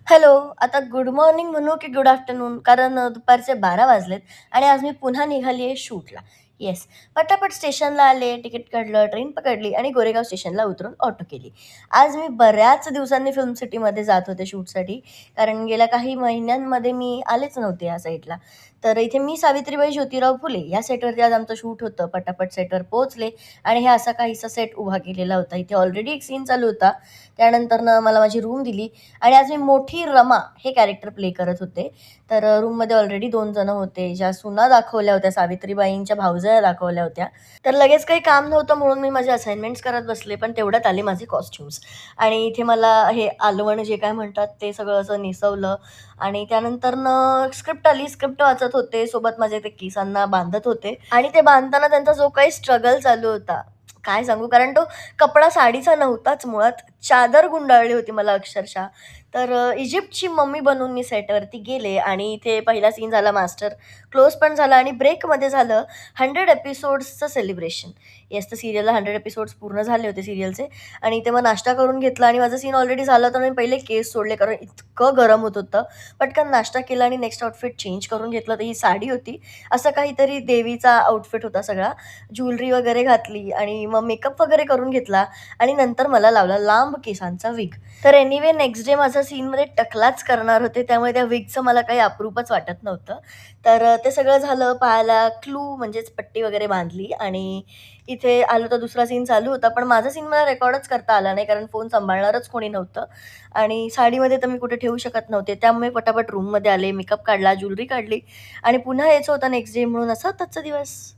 Hello. आता good morning म्हणू की गुड आफ्टरनून? कारण दुपारचे 12 वाजलेत आणि आज मी पुन्हा निघाली आहे शूटला. येस. पटापट स्टेशनला आले, तिकीट काढलं, ट्रेन पकडली आणि गोरेगाव स्टेशनला उतरून ऑटो केली. आज मी बऱ्याच दिवसांनी फिल्म सिटीमध्ये जात होते शूटसाठी. कारण गेल्या काही महिन्यांमध्ये मी आलेच नव्हते या साईडला. तर इथे मी सावित्रीबाई ज्योतिराव फुले या सेटवरती आज आमचं शूट होतं. पटापट सेटवर पोहोचले आणि हे असा काहीसा सेट उभा केलेला होता. इथे ऑलरेडी एक सीन चालू होता. त्यानंतरनं मला माझी रूम दिली आणि आज मी मोठी रमा हे कॅरेक्टर प्ले करत होते. तर रूममध्ये ऑलरेडी 2 जण होते. ज्या सुना दाखवल्या होत्या, सावित्रीबाईंच्या भावजया दाखवल्या होत्या. तर लगेच काही काम नव्हतं म्हणून मी माझे असाइनमेंट्स करत बसले. पण तेवढ्यात आले माझे कॉस्ट्यूम्स आणि इथे मला हे आलवण जे काय म्हणतात ते सगळं असं निसवलं आणि त्यानंतरनं स्क्रिप्ट आली. स्क्रिप्ट वाचत होते. सोबत माझे ते केसांना बांधत होते आणि ते बांधताना त्यांचा जो काही स्ट्रगल चालू होता, काय सांगू? कारण तो कपडा साडीचा नव्हताच मुळात. चादर गुंडाळली होती मला अक्षरशः. तर इजिप्तची मम्मी बनून मी सेटवरती गेले आणि इथे पहिला सीन झाला मास्टर. क्लोज पण झाला आणि ब्रेकमध्ये झालं 100 एपिसोड्सचं सेलिब्रेशन. येस, तर सीरियलला 100 एपिसोड्स पूर्ण झाले होते सीरियलचे आणि इथे मग नाश्ता करून घेतला आणि माझा सीन ऑलरेडी झाला होता. मी पहिले केस सोडले कारण इतकं गरम होत होतं. पटकन नाश्ता केला आणि नेक्स्ट आउटफिट चेंज करून घेतलं. तर ही साडी होती. असं काहीतरी देवीचा आउटफिट होता सगळा. ज्वेलरी वगैरे घातली आणि मग मेकअप वगैरे करून घेतला आणि नंतर मला लावला लांब केसांचा विग. तर एनिवे नेक्स्ट डे माझा सीनमध्ये टकलाच करणार होते, त्यामुळे त्या विगचं मला काही अप्रूपच वाटत नव्हतं. तर ते सगळं झालं. पायाला क्लू म्हणजेच पट्टी वगैरे बांधली आणि इथे आलो तर दुसरा सीन चालू होता. पण माझा सीन मला रेकॉर्डच करता आला नाही, कारण फोन सांभाळणारच कोणी नव्हतं आणि साडीमध्ये तर मी कुठे ठेवू शकत नव्हते. त्यामुळे पटापट रूममध्ये आले, मेकअप काढला, ज्वेलरी काढली आणि पुन्हा यायचं होतं नेक्स्ट डे म्हणून असा आजचा दिवस.